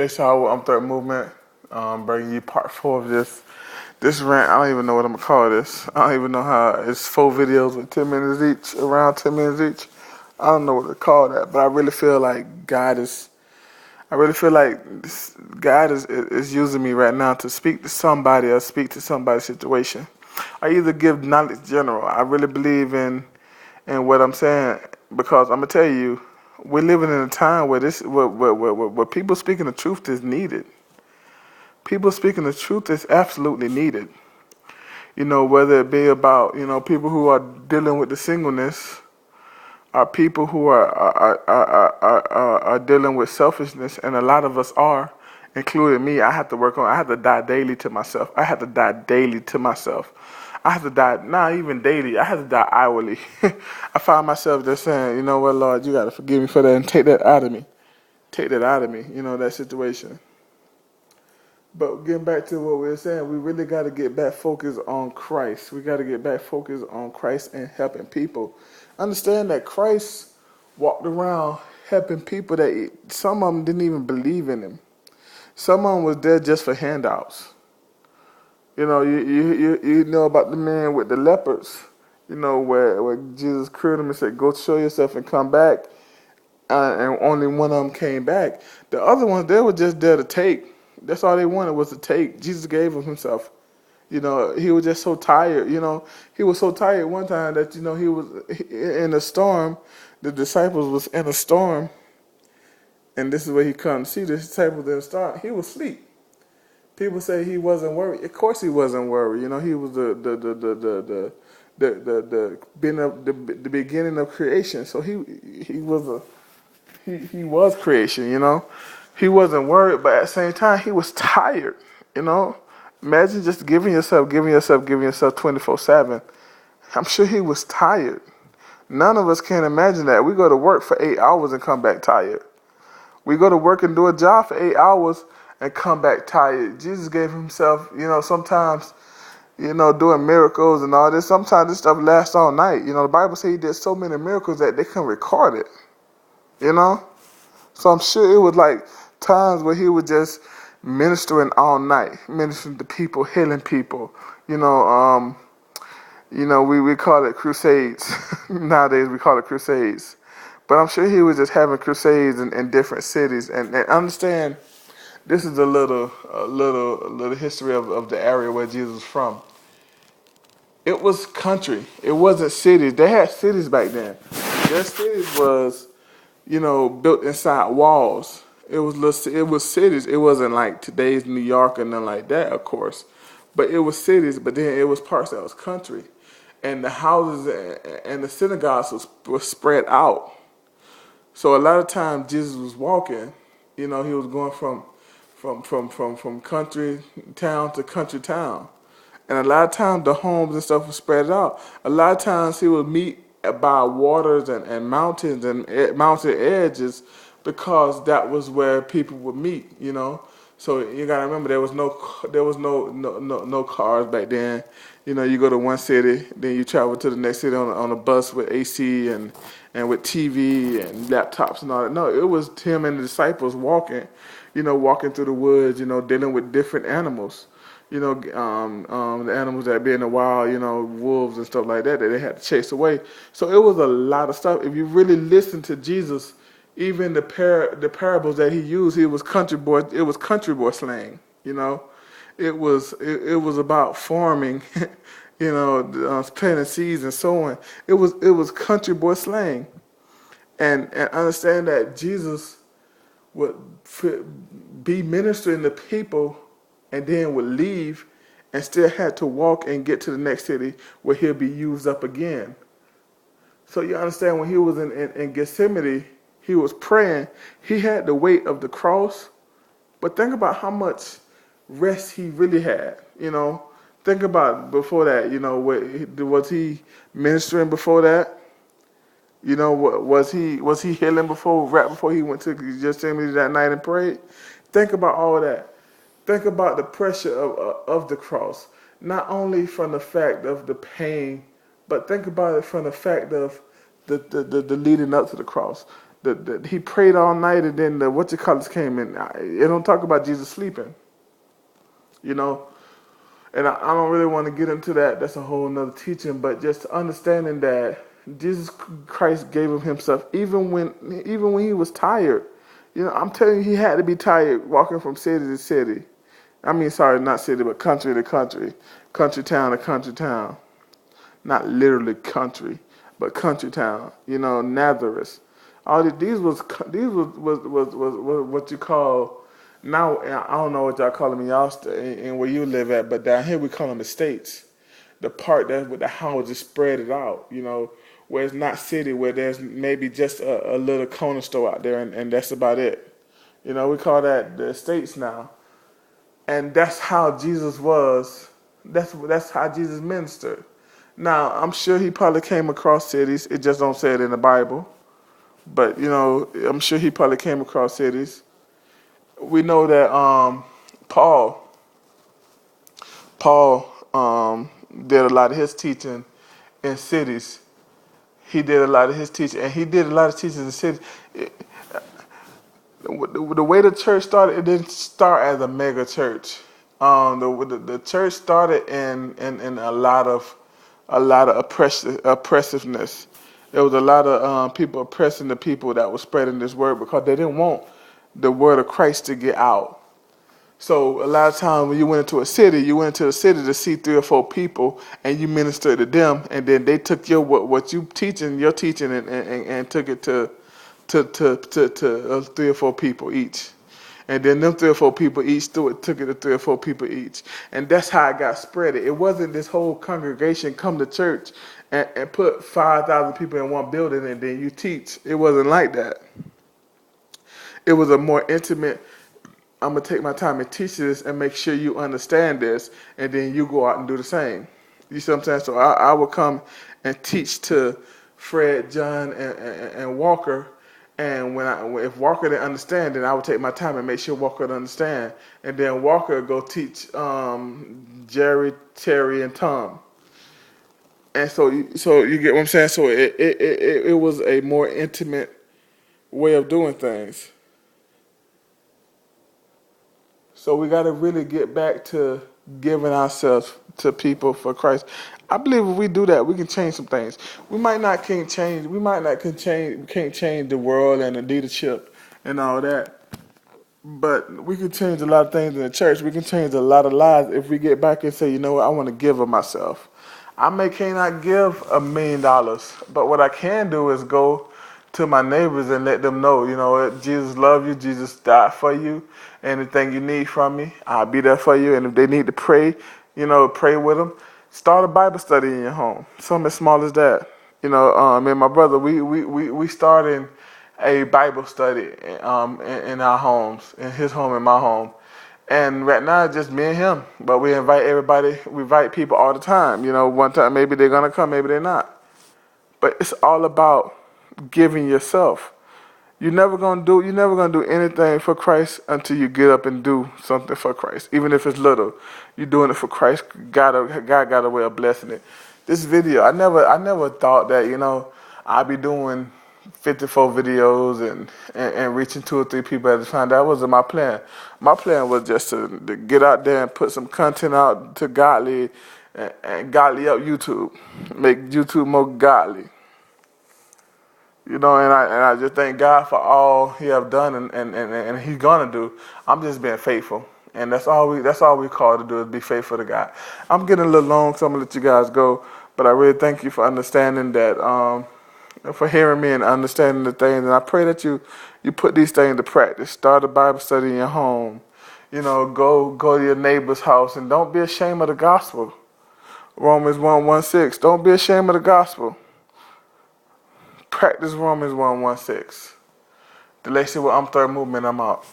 Hey, so I'm Third Movement, bringing you part 4 of this rant. I don't even know what I'm gonna call this. I don't even know how. It's 4 videos with 10 minutes each, around 10 minutes each. I don't know what to call that, but I really feel like God is. I really feel like God is using me right now to speak to somebody or speak to somebody's situation. I either give knowledge general. I really believe in what I'm saying because I'm gonna tell you, we're living in a time where where people speaking the truth is needed. People speaking the truth is absolutely needed. Whether it be about, people who are dealing with the singleness, or people who are dealing with selfishness, and a lot of us are, including me. I have to die daily to myself. I have to die daily to myself. I have to die, not even daily, I have to die hourly. I find myself just saying, you know what, Lord, you got to forgive me for that and take that out of me. Take that out of me, that situation. But getting back to what we were saying, we really got to get back focused on Christ. We got to get back focused on Christ and helping people. Understand that Christ walked around helping people that some of them didn't even believe in him. Some of them was there just for handouts. You know about the man with the leopards, where Jesus cured him and said, go show yourself and come back. And only one of them came back. The other ones, they were just there to take. That's all they wanted was to take. Jesus gave him himself. He was just so tired. He was so tired one time that, he was in a storm. The disciples was in a storm. And this is where he comes. See, the disciples in a storm. He was asleep. People say he wasn't worried. Of course he wasn't worried. He was the beginning of creation. So he was creation. He wasn't worried, but at the same time he was tired. Imagine just giving yourself 24/7. I'm sure he was tired. None of us can imagine that. We go to work for 8 hours and come back tired. We go to work and do a job for 8 hours and come back tired. Jesus gave himself, sometimes, doing miracles and all this. Sometimes this stuff lasts all night. The Bible says he did so many miracles that they couldn't record it. So I'm sure it was like times where he was just ministering all night, ministering to people, healing people. We call it crusades. Nowadays we call it crusades. But I'm sure he was just having crusades in different cities. And understand, this is a little history of the area where Jesus was from. It was country. It wasn't cities. They had cities back then. Their cities was, built inside walls. It was cities. It wasn't like today's New York and nothing like that, of course. But it was cities, but then it was parts that was country. And the houses and the synagogues was spread out. So a lot of times Jesus was walking, he was going from country town to country town. And a lot of times the homes and stuff was spread out. A lot of times he would meet by waters and mountains and mountain edges because that was where people would meet, So you gotta remember there was no cars back then. You go to one city, then you travel to the next city on a bus with AC and with TV and laptops and all that. No, it was him and the disciples walking, walking through the woods, dealing with different animals. The animals that be in the wild, wolves and stuff like that they had to chase away. So it was a lot of stuff. If you really listen to Jesus, even the parables that he used, it was country boy slang. It was about farming, planting seeds and sowing. It was country boy slang, and understand that Jesus would be ministering to people and then would leave and still had to walk and get to the next city where he'll be used up again. So you understand when he was in Gethsemane, he was praying, he had the weight of the cross, but think about how much rest he really had, Think about before that, was he ministering before that? Was he healing right before he went to Gethsemane that night and prayed? Think about all that. Think about the pressure of the cross, not only from the fact of the pain, but think about it from the fact of the leading up to the cross. He prayed all night, and then the what you call it came in. It don't talk about Jesus sleeping, you know. And I don't really want to get into that. That's a whole nother teaching. But just understanding that Jesus Christ gave him himself, even when he was tired. You know, I'm telling you, he had to be tired walking from city to city. I mean, sorry, not city, but country to country, country town to country town. Not literally country, but country town. You know, Nazareth. All these was what you call. Now I don't know what y'all call them in y'all and where you live at, but down here we call them the states. The part that with the houses spread it out, you know, where it's not city, where there's maybe just a little corner store out there, and that's about it. You know, we call that the states now, and that's how Jesus was. That's how Jesus ministered. Now I'm sure he probably came across cities. It just don't say it in the Bible, but you know, I'm sure he probably came across cities. We know that Paul did a lot of his teaching in cities. He did a lot of his teaching, and he did a lot of teaching in cities. The way the church started, it didn't start as a mega church. The church started in a lot of oppressiveness. There was a lot of people oppressing the people that were spreading this word because they didn't want the word of Christ to get out. So a lot of times when you went into the city to see 3 or 4 people, and you ministered to them, and then they took what you teaching, your teaching, and took it to 3 or 4 people each. And then them 3 or 4 people each took it to 3 or 4 people each. And that's how it got spread. It wasn't this whole congregation come to church and put 5,000 people in one building and then you teach. It wasn't like that. It was a more intimate, I'm going to take my time and teach this and make sure you understand this, and then you go out and do the same. You see what I'm saying? So I would come and teach to Fred, John, and Walker. And if Walker didn't understand, then I would take my time and make sure Walker would understand. And then Walker would go teach Jerry, Terry, and Tom. And so you get what I'm saying? So it was a more intimate way of doing things. So we got to really get back to giving ourselves to people for Christ. I believe if we do that, we can change some things. We might not can't change the world and the leadership and all that, but we can change a lot of things in the church. We can change a lot of lives if we get back and say, you know what, I want to give of myself. Cannot give $1 million, but what I can do is go to my neighbors and let them know, you know what, Jesus loves you, Jesus died for you. Anything you need from me, I'll be there for you. And if they need to pray, you know, pray with them. Start a Bible study in your home. Something as small as that. You know, me and my brother, we started a Bible study in our homes, in his home and my home. And right now it's just me and him. But we invite everybody, we invite people all the time. You know, one time maybe they're gonna come, maybe they're not. But it's all about giving yourself. You're never gonna do anything for Christ until you get up and do something for Christ. Even if it's little. You're doing it for Christ. God got a way of blessing it. This video, I never thought that, you know, I'd be doing 54 videos and reaching 2 or 3 people at a time. That wasn't my plan. My plan was just to get out there and put some content out to godly and godly up YouTube. Make YouTube more godly. You know, and I just thank God for all He have done and He's gonna do. I'm just being faithful, and that's all we called to do is be faithful to God. I'm getting a little long, so I'm gonna let you guys go. But I really thank you for understanding that, for hearing me and understanding the things. And I pray that you put these things to practice. Start a Bible study in your home. You know, go to your neighbor's house and don't be ashamed of the gospel. Romans 1:16. Don't be ashamed of the gospel. Practice Romans 1:16. The Lacey with Third Movement, I'm out.